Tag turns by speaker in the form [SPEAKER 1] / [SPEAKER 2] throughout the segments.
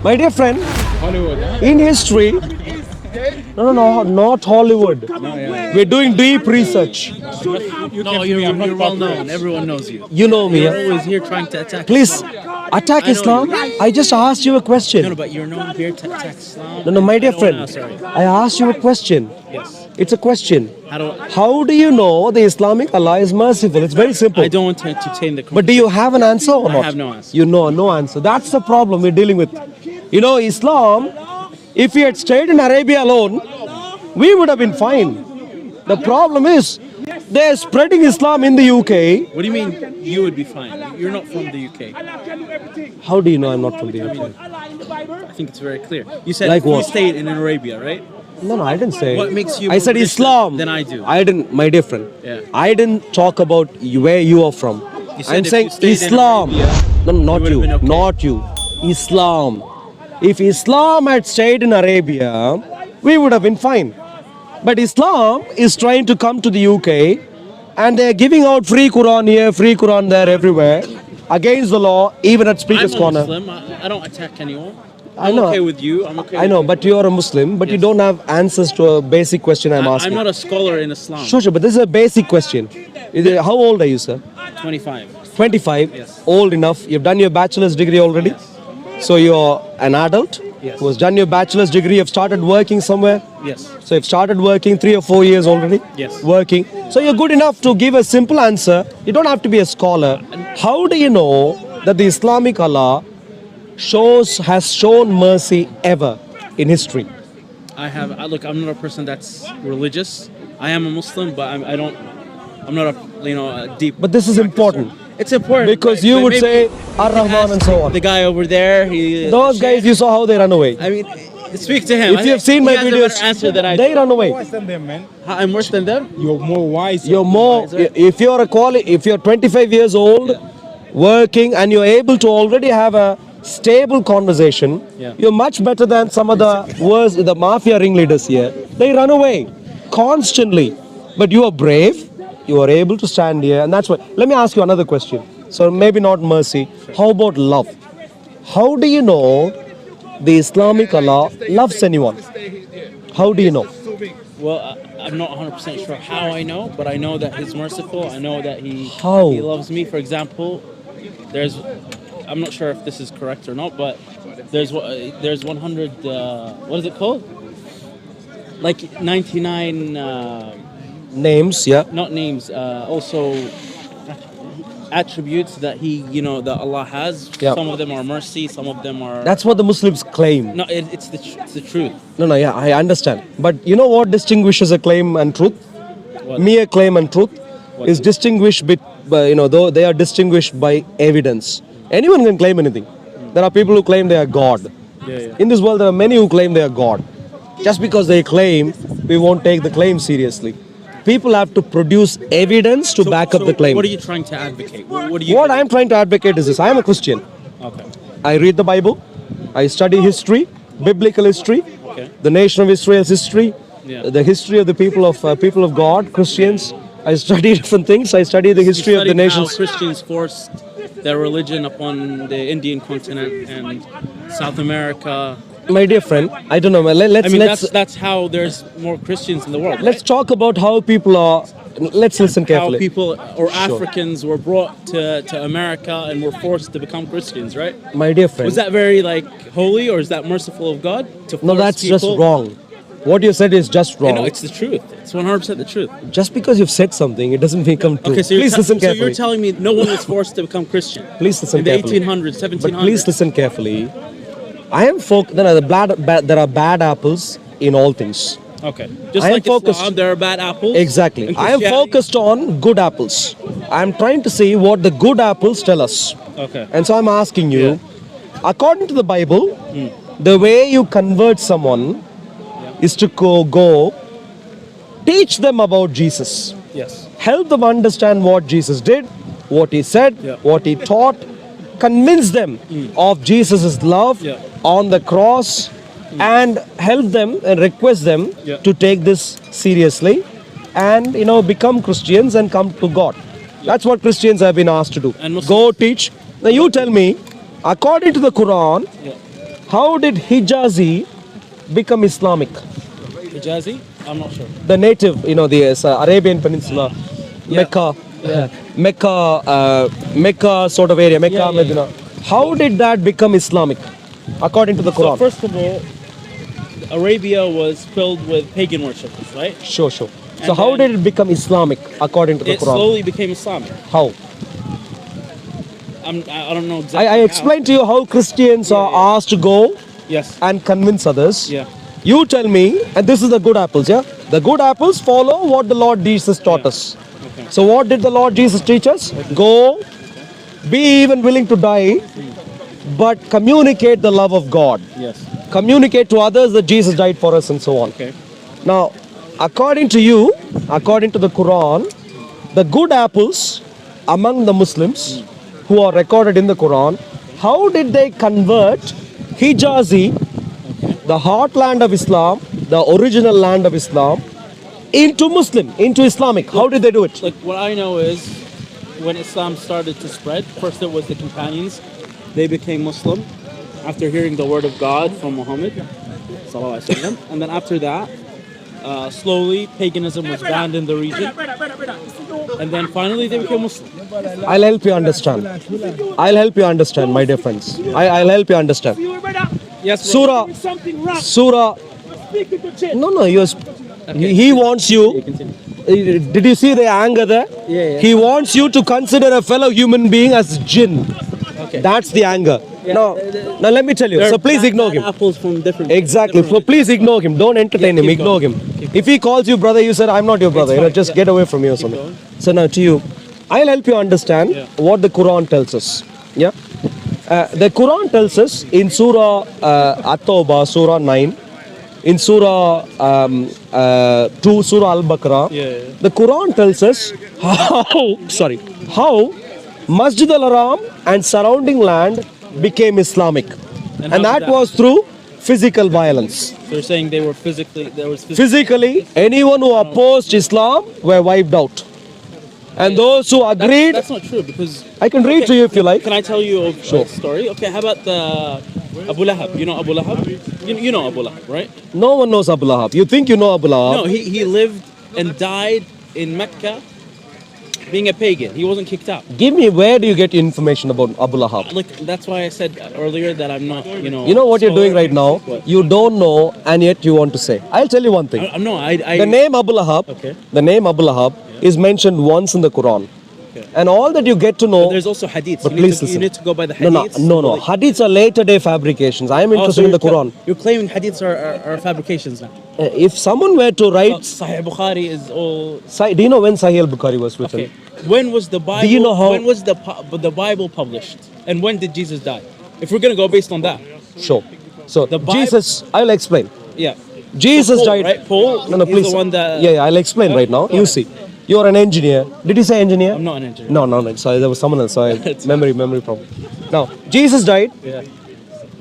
[SPEAKER 1] My dear friend,
[SPEAKER 2] Hollywood. Huh?
[SPEAKER 1] in history, no, not Hollywood. We're doing deep research.
[SPEAKER 3] No, you're well known. Everyone knows you.
[SPEAKER 1] You know me.
[SPEAKER 3] You're
[SPEAKER 1] Yeah?
[SPEAKER 3] always here trying to attack.
[SPEAKER 1] Please,
[SPEAKER 3] Islam.
[SPEAKER 1] attack
[SPEAKER 3] I know
[SPEAKER 1] Islam.
[SPEAKER 3] you.
[SPEAKER 1] I just asked you a
[SPEAKER 3] No,
[SPEAKER 1] question.
[SPEAKER 3] but you're known here to attack Islam.
[SPEAKER 1] No, my dear
[SPEAKER 3] I don't
[SPEAKER 1] friend,
[SPEAKER 3] wanna- sorry.
[SPEAKER 1] I asked you a question.
[SPEAKER 3] Yes.
[SPEAKER 1] It's a question.
[SPEAKER 3] How
[SPEAKER 1] How do you know the Islamic Allah is merciful? It's very simple.
[SPEAKER 3] I don't want to entertain the.
[SPEAKER 1] But do you have an answer or
[SPEAKER 3] I
[SPEAKER 1] not?
[SPEAKER 3] have no answer.
[SPEAKER 1] You know, no answer. That's the problem we're dealing with. You know, Islam, if we had stayed in Arabia alone, we would have been fine. The problem is, they're spreading Islam in the UK.
[SPEAKER 3] What do you mean you would be fine? You're not from the UK.
[SPEAKER 1] How do you know I'm not from the UK?
[SPEAKER 3] I think it's very clear. You said
[SPEAKER 1] Like
[SPEAKER 3] you
[SPEAKER 1] what?
[SPEAKER 3] stayed in Arabia, right?
[SPEAKER 1] No, I didn't say.
[SPEAKER 3] What makes you
[SPEAKER 1] I
[SPEAKER 3] more
[SPEAKER 1] said
[SPEAKER 3] Muslim
[SPEAKER 1] Islam.
[SPEAKER 3] than I do?
[SPEAKER 1] I didn't, my dear friend.
[SPEAKER 3] Yeah.
[SPEAKER 1] I didn't talk about where you are from.
[SPEAKER 3] You said
[SPEAKER 1] I'm
[SPEAKER 3] if
[SPEAKER 1] saying
[SPEAKER 3] you stayed in
[SPEAKER 1] Islam.
[SPEAKER 3] Arabia,
[SPEAKER 1] No, not
[SPEAKER 3] would've
[SPEAKER 1] you.
[SPEAKER 3] been okay.
[SPEAKER 1] Not you. Islam. If Islam had stayed in Arabia, we would have been fine. But Islam is trying to come to the UK and they're giving out free Quran here, free Quran there, everywhere, against the law, even at Speaker's
[SPEAKER 3] I'm a
[SPEAKER 1] Corner.
[SPEAKER 3] Muslim. I don't attack anyone.
[SPEAKER 1] I
[SPEAKER 3] I'm
[SPEAKER 1] know.
[SPEAKER 3] okay with you. I'm okay.
[SPEAKER 1] I
[SPEAKER 3] with
[SPEAKER 1] know,
[SPEAKER 3] you.
[SPEAKER 1] but you're a Muslim, but you
[SPEAKER 3] Yes.
[SPEAKER 1] don't have answers to a basic question I'm asking.
[SPEAKER 3] I'm not a scholar in Islam.
[SPEAKER 1] Sure, but this is a basic question. How old are you, sir?
[SPEAKER 3] 25.
[SPEAKER 1] 25,
[SPEAKER 3] Yes.
[SPEAKER 1] old enough. You've done your bachelor's degree already. So you're an adult
[SPEAKER 3] Yes.
[SPEAKER 1] who has done your bachelor's degree. You've started working somewhere.
[SPEAKER 3] Yes.
[SPEAKER 1] So you've started working 3 or 4 years already.
[SPEAKER 3] Yes.
[SPEAKER 1] Working. So you're good enough to give a simple answer. You don't have to be a scholar. How do you know that the Islamic Allah has shown mercy ever in history?
[SPEAKER 3] Look, I'm not a person that's religious. I am a Muslim, but I'm not a deep.
[SPEAKER 1] But this is important
[SPEAKER 3] It's important
[SPEAKER 1] because
[SPEAKER 3] right?
[SPEAKER 1] you
[SPEAKER 3] But
[SPEAKER 1] would
[SPEAKER 3] maybe
[SPEAKER 1] say
[SPEAKER 3] you can
[SPEAKER 1] Ar-Rahman
[SPEAKER 3] ask
[SPEAKER 1] and so on.
[SPEAKER 3] The guy over there, he.
[SPEAKER 1] Those guys, you saw how they run away.
[SPEAKER 3] I mean, speak to him.
[SPEAKER 1] If you have seen my
[SPEAKER 3] He has a
[SPEAKER 1] videos,
[SPEAKER 3] better answer than I
[SPEAKER 1] they
[SPEAKER 3] do.
[SPEAKER 1] run away.
[SPEAKER 2] Than them, man.
[SPEAKER 3] I'm worse than them.
[SPEAKER 2] You're more wise.
[SPEAKER 1] You're more. If you're if you're 25 years old, working, and you're able to already have a stable conversation,
[SPEAKER 3] Yeah.
[SPEAKER 1] you're much better than some of the mafia ringleaders here. They run away constantly, but you are brave. You are able to stand here, and that's why. Let me ask you another question. So maybe not mercy. How about love? How do you know the Islamic Allah loves anyone? How do you know?
[SPEAKER 3] Well, I'm not 100% sure how I know, but I know that He's merciful. I know that
[SPEAKER 1] How?
[SPEAKER 3] He loves me. For example, I'm not sure if this is correct or not, but there's 100. What is it called? Like 99.
[SPEAKER 1] Names, yeah.
[SPEAKER 3] Not names. Also attributes that that Allah has.
[SPEAKER 1] Yeah.
[SPEAKER 3] Some of them are mercy. Some of them are.
[SPEAKER 1] That's what the Muslims claim.
[SPEAKER 3] No, it's the truth.
[SPEAKER 1] No, yeah, I understand. But you know what distinguishes a claim and truth?
[SPEAKER 3] What?
[SPEAKER 1] Mere claim and truth
[SPEAKER 3] What?
[SPEAKER 1] is distinguished though they are distinguished by evidence. Anyone can claim anything. There are people who claim they are God.
[SPEAKER 3] Yeah.
[SPEAKER 1] In this world, there are many who claim they are God. Just because they claim, we won't take the claim seriously. People have to produce evidence to back up the claim.
[SPEAKER 3] What are you trying to advocate? What do you?
[SPEAKER 1] What I'm trying to advocate is this. I am a Christian.
[SPEAKER 3] Okay.
[SPEAKER 1] I read the Bible. I study history, biblical history,
[SPEAKER 3] Okay.
[SPEAKER 1] the nation of Israel's history,
[SPEAKER 3] Yeah.
[SPEAKER 1] the history of the people of God, Christians. I study different things. I study the history of the
[SPEAKER 3] Studied
[SPEAKER 1] nations.
[SPEAKER 3] how Christians forced their religion upon the Indian continent and South America.
[SPEAKER 1] My dear friend, I don't know. Let's
[SPEAKER 3] That's how there's more Christians in the world.
[SPEAKER 1] let's talk about how people are. Let's listen
[SPEAKER 3] How
[SPEAKER 1] carefully.
[SPEAKER 3] people or Africans were brought to America and were forced to become Christians, right?
[SPEAKER 1] My dear friend.
[SPEAKER 3] Was that very holy, or is that merciful of God to force
[SPEAKER 1] No, that's just
[SPEAKER 3] people?
[SPEAKER 1] wrong. What you said is just
[SPEAKER 3] You
[SPEAKER 1] wrong.
[SPEAKER 3] know, it's the truth. It's 100% the truth.
[SPEAKER 1] Just because you've said something, it doesn't become true.
[SPEAKER 3] Okay, so
[SPEAKER 1] Please listen
[SPEAKER 3] so
[SPEAKER 1] carefully.
[SPEAKER 3] you're telling me no one was forced to become Christian
[SPEAKER 1] Please listen
[SPEAKER 3] in the
[SPEAKER 1] carefully.
[SPEAKER 3] 1800s, 1700s.
[SPEAKER 1] But please listen carefully. There are bad apples in all things.
[SPEAKER 3] Okay, just
[SPEAKER 1] I am
[SPEAKER 3] like
[SPEAKER 1] focused-
[SPEAKER 3] Islam, there are bad apples.
[SPEAKER 1] Exactly.
[SPEAKER 3] in
[SPEAKER 1] I am
[SPEAKER 3] Christianity.
[SPEAKER 1] focused on good apples. I am trying to see what the good apples tell us.
[SPEAKER 3] Okay.
[SPEAKER 1] And so I'm asking you, according to the Bible, the way you convert someone is to go teach them about Jesus.
[SPEAKER 3] Yes.
[SPEAKER 1] Help them understand what Jesus did, what he said,
[SPEAKER 3] Yeah.
[SPEAKER 1] what he taught. Convince them of Jesus' love
[SPEAKER 3] Yeah.
[SPEAKER 1] on the cross and help them and request them
[SPEAKER 3] Yeah.
[SPEAKER 1] to take this seriously and become Christians and come to God. That's what Christians have been asked to do.
[SPEAKER 3] And Muslims.
[SPEAKER 1] Go teach. Now you tell me, according to the Quran,
[SPEAKER 3] Yeah.
[SPEAKER 1] How did Hijazi become Islamic?
[SPEAKER 3] Hijazi? I'm not sure.
[SPEAKER 1] The native, the Arabian Peninsula, Mecca, Mecca sort of area, Mecca,
[SPEAKER 3] Yeah, yeah,
[SPEAKER 1] Medina. How did that become Islamic, according to the
[SPEAKER 3] So
[SPEAKER 1] Quran?
[SPEAKER 3] first of all, Arabia was filled with pagan worshippers, right?
[SPEAKER 1] Sure. So
[SPEAKER 3] And
[SPEAKER 1] how
[SPEAKER 3] then-
[SPEAKER 1] did it become Islamic, according to the
[SPEAKER 3] It
[SPEAKER 1] Quran?
[SPEAKER 3] slowly became Islamic.
[SPEAKER 1] How?
[SPEAKER 3] I don't know exactly.
[SPEAKER 1] I
[SPEAKER 3] how.
[SPEAKER 1] explained to you how Christians are
[SPEAKER 3] yeah.
[SPEAKER 1] asked to go
[SPEAKER 3] Yes.
[SPEAKER 1] and convince others.
[SPEAKER 3] Yeah.
[SPEAKER 1] You tell me, and this is the good apples, yeah? The good apples follow what the Lord Jesus taught us.
[SPEAKER 3] Okay.
[SPEAKER 1] So what did the Lord Jesus teach us? Go, be even willing to die, but communicate the love of God.
[SPEAKER 3] Yes.
[SPEAKER 1] Communicate to others that Jesus died for us and so on.
[SPEAKER 3] Okay.
[SPEAKER 1] Now, according to you, according to the Quran, the good apples among the Muslims who are recorded in the Quran, how did they convert Hijazi, the heartland of Islam, the original land of Islam, into Muslim, into Islamic? How did they do it?
[SPEAKER 3] Like what I know is when Islam started to spread, first it was the companions. They became Muslim after hearing the word of God from Muhammad. Sallallahu Alaihi Wasallam. And then after that, slowly paganism was banned in the region. And then finally they became Muslim.
[SPEAKER 1] I'll help you understand. I'll help you understand, my dear friends. I'll help you understand.
[SPEAKER 3] Yes.
[SPEAKER 1] Surah, Surah. No, he wants you.
[SPEAKER 3] Continue.
[SPEAKER 1] Did you see the anger there?
[SPEAKER 3] Yeah.
[SPEAKER 1] He wants you to consider a fellow human being as jinn.
[SPEAKER 3] Okay.
[SPEAKER 1] That's the anger. Now let me tell you.
[SPEAKER 3] They're
[SPEAKER 1] So please ignore him.
[SPEAKER 3] Apples from different.
[SPEAKER 1] Exactly. So please ignore him. Don't entertain him.
[SPEAKER 3] keep
[SPEAKER 1] Ignore
[SPEAKER 3] going.
[SPEAKER 1] him. If he calls you brother, you said I'm not your brother.
[SPEAKER 3] It's fine.
[SPEAKER 1] Just
[SPEAKER 3] Yeah.
[SPEAKER 1] get away from me or something.
[SPEAKER 3] going.
[SPEAKER 1] So now to you, I'll help you understand
[SPEAKER 3] Yeah.
[SPEAKER 1] what the Quran tells us. Yeah. The Quran tells us in Surah At-Tawbah, Surah 9, in Surah 2, Surah Al-Baqarah,
[SPEAKER 3] Yeah.
[SPEAKER 1] the Quran tells us how Masjid al-Haram and surrounding land became Islamic.
[SPEAKER 3] And
[SPEAKER 1] And
[SPEAKER 3] how
[SPEAKER 1] that
[SPEAKER 3] did that-
[SPEAKER 1] was through physical violence.
[SPEAKER 3] They're saying they were physically. There was
[SPEAKER 1] Physically, anyone who opposed Islam were wiped out. And those who agreed,
[SPEAKER 3] That's not true because.
[SPEAKER 1] I can read to you if you like.
[SPEAKER 3] Can I tell you a
[SPEAKER 1] Sure.
[SPEAKER 3] story? Okay, how about the Abu Lahab? You know Abu Lahab? You know Abu Lahab, right?
[SPEAKER 1] No one knows Abu Lahab. You think you know Abu Lahab?
[SPEAKER 3] No, he lived and died in Mecca being a pagan. He wasn't kicked out.
[SPEAKER 1] Give me, where do you get information about Abu Lahab?
[SPEAKER 3] Like that's why I said earlier that I'm not,
[SPEAKER 1] You know what you're doing right now?
[SPEAKER 3] What?
[SPEAKER 1] You don't know and yet you want to say. I'll tell you one thing.
[SPEAKER 3] No, I
[SPEAKER 1] The name Abu Lahab,
[SPEAKER 3] Okay.
[SPEAKER 1] the name Abu Lahab is mentioned once in the Quran.
[SPEAKER 3] Okay.
[SPEAKER 1] And all that you get to know.
[SPEAKER 3] There's also hadiths.
[SPEAKER 1] But
[SPEAKER 3] You need
[SPEAKER 1] please
[SPEAKER 3] to-
[SPEAKER 1] listen.
[SPEAKER 3] You need to go by the
[SPEAKER 1] No,
[SPEAKER 3] hadiths.
[SPEAKER 1] no. Hadiths are later day fabrications. I am
[SPEAKER 3] Oh,
[SPEAKER 1] interested
[SPEAKER 3] so
[SPEAKER 1] in the
[SPEAKER 3] you're
[SPEAKER 1] Quran.
[SPEAKER 3] You're claiming hadiths are fabrications now.
[SPEAKER 1] If someone were to write,
[SPEAKER 3] Sahih Bukhari is all.
[SPEAKER 1] do you know when Sahih al-Bukhari was written?
[SPEAKER 3] Okay. When was the Bible?
[SPEAKER 1] you know how-
[SPEAKER 3] When was the Bible published? And when did Jesus die? If we're gonna go based on that,
[SPEAKER 1] Sure. So
[SPEAKER 3] The Bible-
[SPEAKER 1] Jesus, I'll explain.
[SPEAKER 3] yeah.
[SPEAKER 1] Jesus
[SPEAKER 3] Paul,
[SPEAKER 1] died.
[SPEAKER 3] right? Paul.
[SPEAKER 1] No,
[SPEAKER 3] he's
[SPEAKER 1] please.
[SPEAKER 3] the one that.
[SPEAKER 1] Yeah, I'll explain right now.
[SPEAKER 3] Go
[SPEAKER 1] You
[SPEAKER 3] ahead.
[SPEAKER 1] see, you're an engineer. Did you say engineer?
[SPEAKER 3] I'm not an engineer.
[SPEAKER 1] No. Sorry, there was someone else. Sorry,
[SPEAKER 3] It's
[SPEAKER 1] memory problem. Now, Jesus died
[SPEAKER 3] Yeah.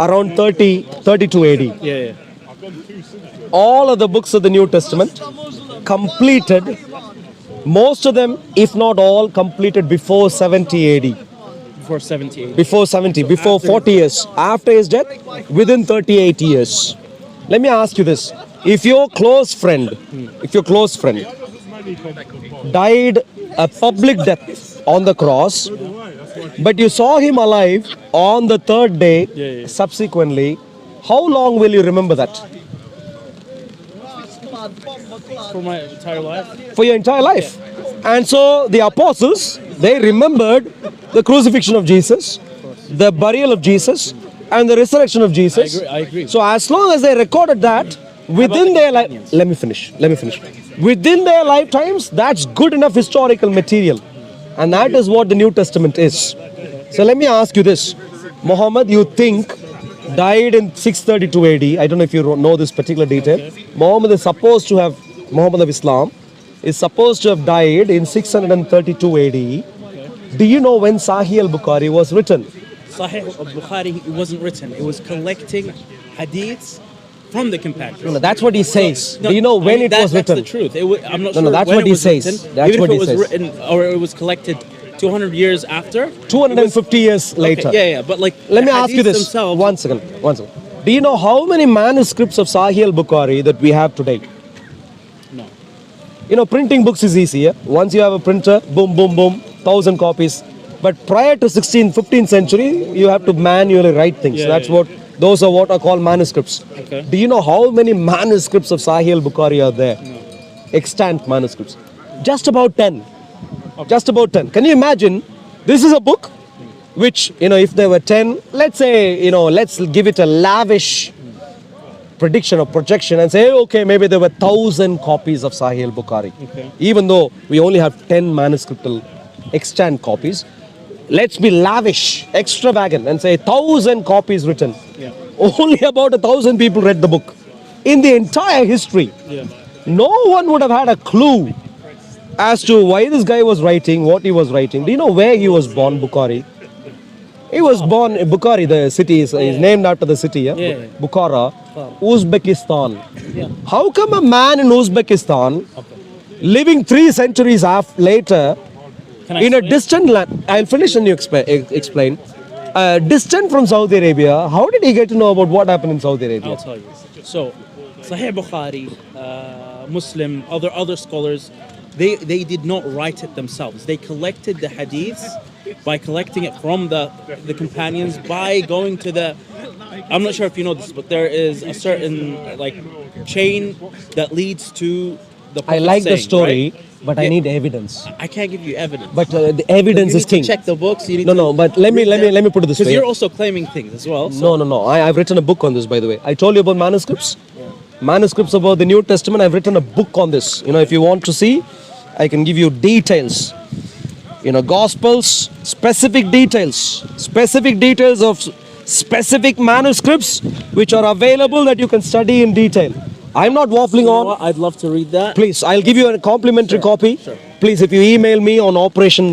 [SPEAKER 1] around 32 AD.
[SPEAKER 3] Yeah.
[SPEAKER 1] All of the books of the New Testament completed, most of them, if not all, completed before 70 AD.
[SPEAKER 3] Before 78.
[SPEAKER 1] Before 70, before
[SPEAKER 3] after
[SPEAKER 1] 40 years. After his death, within 38 years. Let me ask you this. If your close friend died a public death on the cross, but you saw him alive on the third day
[SPEAKER 3] Yeah.
[SPEAKER 1] subsequently, how long will you remember that?
[SPEAKER 3] For my entire life.
[SPEAKER 1] For your entire life. And so the apostles, they remembered the crucifixion of Jesus, the burial of Jesus, and the resurrection of Jesus.
[SPEAKER 3] I agree.
[SPEAKER 1] So as long as they recorded that within
[SPEAKER 3] the
[SPEAKER 1] their life,
[SPEAKER 3] companions?
[SPEAKER 1] let me finish. Within their lifetimes, that's good enough historical material. And that is what the New Testament is. So let me ask you this. Muhammad, you think, died in 632 AD. I don't know if you know this particular detail. Muhammad of Islam is supposed to have died in 632 AD. Do you know when Sahih al-Bukhari was written?
[SPEAKER 3] Sahih al-Bukhari, it wasn't written. It was collecting hadiths from the companions.
[SPEAKER 1] No, that's what he says.
[SPEAKER 3] No,
[SPEAKER 1] Do you know
[SPEAKER 3] I
[SPEAKER 1] when
[SPEAKER 3] mean,
[SPEAKER 1] it was
[SPEAKER 3] that's
[SPEAKER 1] written?
[SPEAKER 3] the truth. I'm not
[SPEAKER 1] No,
[SPEAKER 3] sure
[SPEAKER 1] that's
[SPEAKER 3] when
[SPEAKER 1] what
[SPEAKER 3] it
[SPEAKER 1] he
[SPEAKER 3] was
[SPEAKER 1] says.
[SPEAKER 3] written.
[SPEAKER 1] That's
[SPEAKER 3] Even
[SPEAKER 1] what
[SPEAKER 3] if
[SPEAKER 1] he
[SPEAKER 3] it was
[SPEAKER 1] says.
[SPEAKER 3] written or it was collected 200 years after.
[SPEAKER 1] 250 years later.
[SPEAKER 3] Okay, yeah, but like
[SPEAKER 1] Let
[SPEAKER 3] the
[SPEAKER 1] me ask you
[SPEAKER 3] hadiths
[SPEAKER 1] this.
[SPEAKER 3] themselves-
[SPEAKER 1] One second. Do you know how many manuscripts of Sahih al-Bukhari that we have today?
[SPEAKER 3] No.
[SPEAKER 1] You know, printing books is easy. Yeah? Once you have a printer, boom, boom, boom, 1,000 copies. But prior to 16th, 15th century, you have to manually write things.
[SPEAKER 3] Yeah,
[SPEAKER 1] That's
[SPEAKER 3] yeah,
[SPEAKER 1] what, those are what are called manuscripts.
[SPEAKER 3] Okay.
[SPEAKER 1] Do you know how many manuscripts of Sahih al-Bukhari are there?
[SPEAKER 3] No.
[SPEAKER 1] Extant manuscripts. Just about 10. Just about 10. Can you imagine? This is a book which, you know, if there were 10, let's say, you know, let's give it a lavish prediction or projection and say, okay, maybe there were 1,000 copies of Sahih al-Bukhari.
[SPEAKER 3] Okay.
[SPEAKER 1] Even though we only have 10 manuscriptal extant copies, let's be lavish, extravagant and say 1,000 copies written.
[SPEAKER 3] Yeah.
[SPEAKER 1] Only about 1,000 people read the book. In the entire history,
[SPEAKER 3] Yeah.
[SPEAKER 1] no one would have had a clue as to why this guy was writing, what he was writing. Do you know where he was born, Bukhari? He was born in Bukhari, the city is named after the city, yeah?
[SPEAKER 3] Yeah.
[SPEAKER 1] Bukhara, Uzbekistan.
[SPEAKER 3] Yeah.
[SPEAKER 1] How come a man in Uzbekistan, living 3 centuries later,
[SPEAKER 3] Can I
[SPEAKER 1] in a
[SPEAKER 3] explain?
[SPEAKER 1] distant land, I'll finish and you explain. Distant from Saudi Arabia, how did he get to know about what happened in Saudi Arabia?
[SPEAKER 3] I'll tell you. So, Sahih Bukhari, Muslim, other scholars, they did not write it themselves. They collected the hadiths by collecting it from the companions, by going to the. I'm not sure if you know this, but there is a certain like chain that leads to the.
[SPEAKER 1] I
[SPEAKER 3] Prophet
[SPEAKER 1] like the
[SPEAKER 3] saying,
[SPEAKER 1] story,
[SPEAKER 3] right?
[SPEAKER 1] but I
[SPEAKER 3] Yeah.
[SPEAKER 1] need evidence.
[SPEAKER 3] I can't give you evidence.
[SPEAKER 1] But the evidence
[SPEAKER 3] you
[SPEAKER 1] is
[SPEAKER 3] need to
[SPEAKER 1] king.
[SPEAKER 3] check the books. You need
[SPEAKER 1] No,
[SPEAKER 3] to
[SPEAKER 1] no, but let me put it this
[SPEAKER 3] because
[SPEAKER 1] way.
[SPEAKER 3] you're also claiming things as well. So
[SPEAKER 1] No. I've written a book on this, by the way. I told you about manuscripts. Manuscripts about the New Testament. I've written a book on this. You know, if you want to see, I can give you details. You know, Gospels, specific details of specific manuscripts which are available that you can study in detail. I'm not waffling
[SPEAKER 3] You know
[SPEAKER 1] on.
[SPEAKER 3] what? I'd love to read that.
[SPEAKER 1] Please, I'll give you a complimentary copy.
[SPEAKER 3] Sure.
[SPEAKER 1] Please, if you email me on Operation,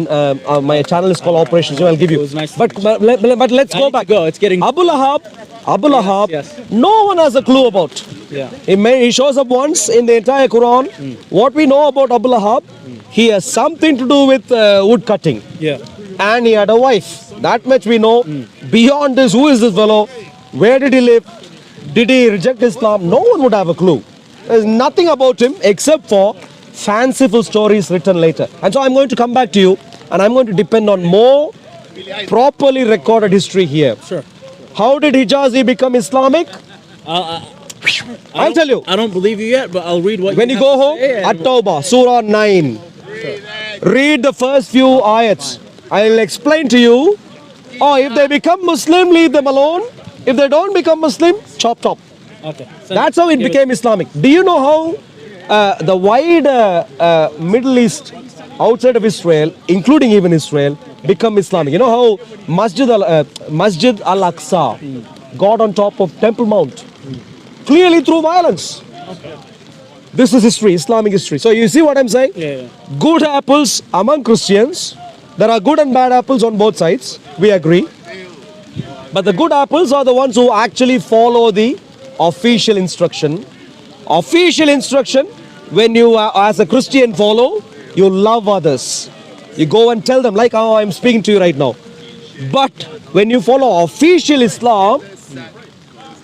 [SPEAKER 1] my channel is called Operation, so I'll give you.
[SPEAKER 3] It was nice to
[SPEAKER 1] But,
[SPEAKER 3] meet
[SPEAKER 1] but let's
[SPEAKER 3] I
[SPEAKER 1] go
[SPEAKER 3] need to
[SPEAKER 1] back.
[SPEAKER 3] go. It's getting.
[SPEAKER 1] Abu Lahab,
[SPEAKER 3] yes.
[SPEAKER 1] no one has a clue about.
[SPEAKER 3] Yeah.
[SPEAKER 1] He shows up once in the entire Quran. What we know about Abu Lahab, he has something to do with wood cutting.
[SPEAKER 3] Yeah.
[SPEAKER 1] And he had a wife. That much we know. Beyond this, who is this fellow? Where did he live? Did he reject Islam? No one would have a clue. There's nothing about him except for fanciful stories written later. And so I'm going to come back to you and I'm going to depend on more properly recorded history here.
[SPEAKER 3] Sure.
[SPEAKER 1] How did Hijazi become Islamic? I'll tell you.
[SPEAKER 3] I don't believe you yet, but I'll read what.
[SPEAKER 1] When you
[SPEAKER 3] have
[SPEAKER 1] go
[SPEAKER 3] to
[SPEAKER 1] home,
[SPEAKER 3] say and
[SPEAKER 1] At-Tawbah, Surah 9. Read the first few ayats. I'll explain to you. Oh, if they become Muslim, leave them alone. If they don't become Muslim, chop top.
[SPEAKER 3] Okay.
[SPEAKER 1] That's how it became Islamic. Do you know how the wide Middle East, outside of Israel, including even Israel, become Islamic? You know how Masjid Al-Aqsa got on top of Temple Mount? Clearly through violence. This is history, Islamic history. So you see what I'm saying?
[SPEAKER 3] Yeah.
[SPEAKER 1] Good apples among Christians. There are good and bad apples on both sides. We agree. But the good apples are the ones who actually follow the official instruction. Official instruction, when you as a Christian follow, you love others. You go and tell them like how I'm speaking to you right now. But when you follow official Islam,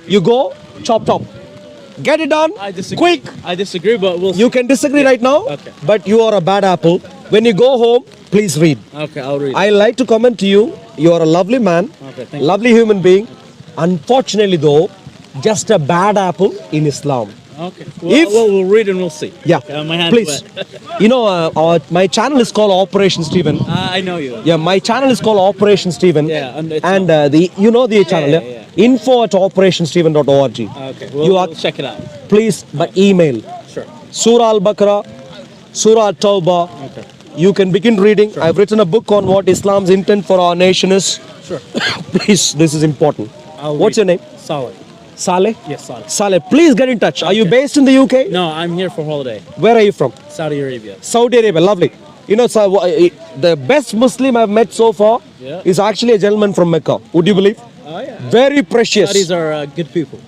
[SPEAKER 1] you go chop chop. Get it done
[SPEAKER 3] I disagree.
[SPEAKER 1] quick.
[SPEAKER 3] I disagree, but we'll.
[SPEAKER 1] You can disagree right now,
[SPEAKER 3] Okay.
[SPEAKER 1] but you are a bad apple. When you go home, please read.
[SPEAKER 3] Okay, I'll read.
[SPEAKER 1] I like to comment to you, you are a lovely man,
[SPEAKER 3] Okay, thank you.
[SPEAKER 1] lovely human being. Unfortunately though, just a bad apple in Islam.
[SPEAKER 3] Okay. Well,
[SPEAKER 1] If-
[SPEAKER 3] we'll read and we'll see.
[SPEAKER 1] Yeah,
[SPEAKER 3] Okay, my hand's
[SPEAKER 1] please.
[SPEAKER 3] wet.
[SPEAKER 1] You know, my channel is called Operation Stephen.
[SPEAKER 3] I know you.
[SPEAKER 1] Yeah, my channel is called Operation Stephen.
[SPEAKER 3] Yeah, and it's
[SPEAKER 1] and the you know the channel,
[SPEAKER 3] yeah,
[SPEAKER 1] yeah? info@operationstephen.org.
[SPEAKER 3] Okay.
[SPEAKER 1] You are
[SPEAKER 3] We'll check it out.
[SPEAKER 1] please, but email
[SPEAKER 3] Sure.
[SPEAKER 1] Surah Al-Baqarah, Surah At-Tawbah.
[SPEAKER 3] Okay.
[SPEAKER 1] You can begin reading. I've written a book on what Islam's intent for our nation is.
[SPEAKER 3] Sure.
[SPEAKER 1] Please, this is important.
[SPEAKER 3] I'll
[SPEAKER 1] What's your
[SPEAKER 3] read.
[SPEAKER 1] name?
[SPEAKER 3] Solid.
[SPEAKER 1] Saleh?
[SPEAKER 3] Yes, solid.
[SPEAKER 1] Saleh, please get in touch. Are you
[SPEAKER 3] Okay.
[SPEAKER 1] based in the UK?
[SPEAKER 3] No, I'm here for holiday.
[SPEAKER 1] Where are you from?
[SPEAKER 3] Saudi Arabia.
[SPEAKER 1] Saudi Arabia, lovely. You know, the best Muslim I've met so far
[SPEAKER 3] Yeah.
[SPEAKER 1] is actually a gentleman from Mecca. Would you believe?
[SPEAKER 3] Oh yeah.
[SPEAKER 1] Very precious.
[SPEAKER 3] Saudis are good people.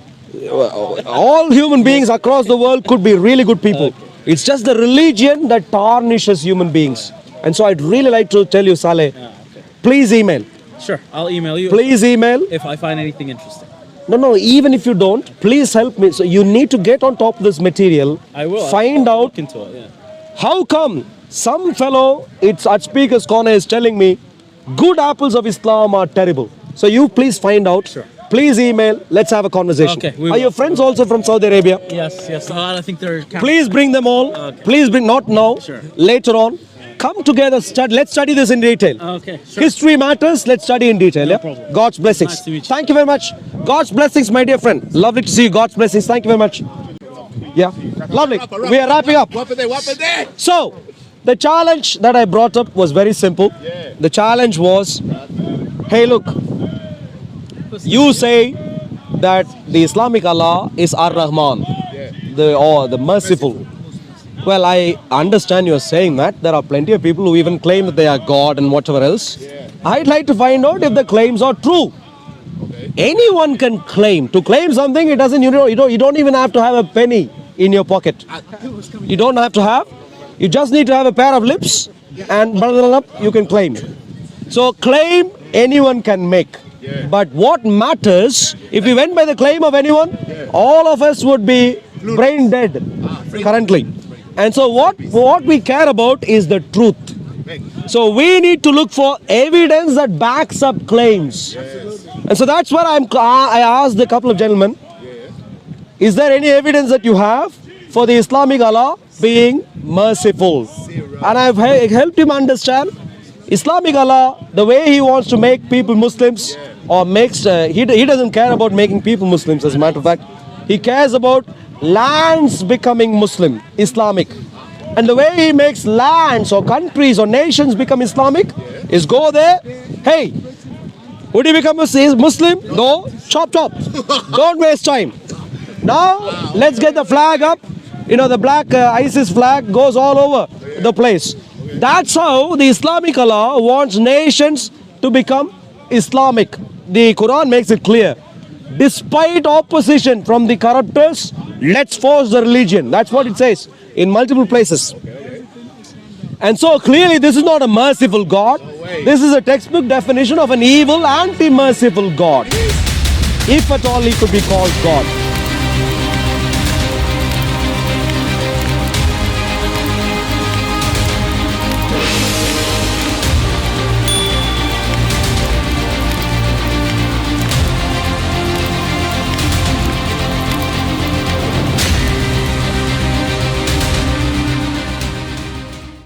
[SPEAKER 1] All human beings across the world could be really good people. It's just the religion that tarnishes human beings. And so I'd really like to tell you, Saleh,
[SPEAKER 3] Yeah, okay.
[SPEAKER 1] please email.
[SPEAKER 3] Sure. I'll email you
[SPEAKER 1] Please email.
[SPEAKER 3] if I find anything interesting.
[SPEAKER 1] No, even if you don't, please help me. So you need to get on top of this material.
[SPEAKER 3] I will.
[SPEAKER 1] Find
[SPEAKER 3] I'll
[SPEAKER 1] out
[SPEAKER 3] look into it. Yeah.
[SPEAKER 1] how come some fellow, it's at Speaker's Corner, is telling me good apples of Islam are terrible. So you please find out.
[SPEAKER 3] Sure.
[SPEAKER 1] Please email. Let's have a conversation.
[SPEAKER 3] Okay, we
[SPEAKER 1] Are
[SPEAKER 3] will.
[SPEAKER 1] your friends also from Saudi Arabia?
[SPEAKER 3] Yes. I think they're.
[SPEAKER 1] Please bring them all.
[SPEAKER 3] Okay.
[SPEAKER 1] Please bring, not now,
[SPEAKER 3] Sure.
[SPEAKER 1] later on. Come together, let's study this in detail.
[SPEAKER 3] Okay. Sure.
[SPEAKER 1] History matters, let's study in detail.
[SPEAKER 3] No
[SPEAKER 1] Yeah?
[SPEAKER 3] problem.
[SPEAKER 1] God's blessings.
[SPEAKER 3] Nice to meet you.
[SPEAKER 1] Thank you very much. God's blessings, my dear friend. Lovely to see you. God's blessings. Thank you very much. Yeah, lovely. We are wrapping up. So, the challenge that I brought up was very simple. The challenge was, hey, look, you say that the Islamic Allah is Ar-Rahman, the merciful. Well, I understand you're saying that. There are plenty of people who even claim that they are God and whatever else. I'd like to find out if the claims are true. Anyone can claim. To claim something, it doesn't. You don't even have to have a penny in your pocket. You don't have to have. You just need to have a pair of lips, and you can claim. So claim anyone can make. But what matters, if we went by the claim of anyone, all of us would be brain dead currently. And so what we care about is the truth. So we need to look for evidence that backs up claims. And so that's what I asked a couple of gentlemen, is there any evidence that you have for the Islamic Allah being merciful? And I've helped him understand Islamic Allah, the way he wants to make people Muslims, or he doesn't care about making people Muslims, as a matter of fact. He cares about lands becoming Muslim, Islamic. And the way he makes lands or countries or nations become Islamic is go there, hey, would you become a Muslim? No, chop. Don't waste time. Now, let's get the flag up. You know, the black ISIS flag goes all over the place. That's how the Islamic Allah wants nations to become Islamic. The Quran makes it clear. Despite opposition from the corruptors, let's force the religion. That's what it says in multiple places. And so clearly this is not a merciful God. This is a textbook definition of an evil, anti-merciful God. If at all he could be called God.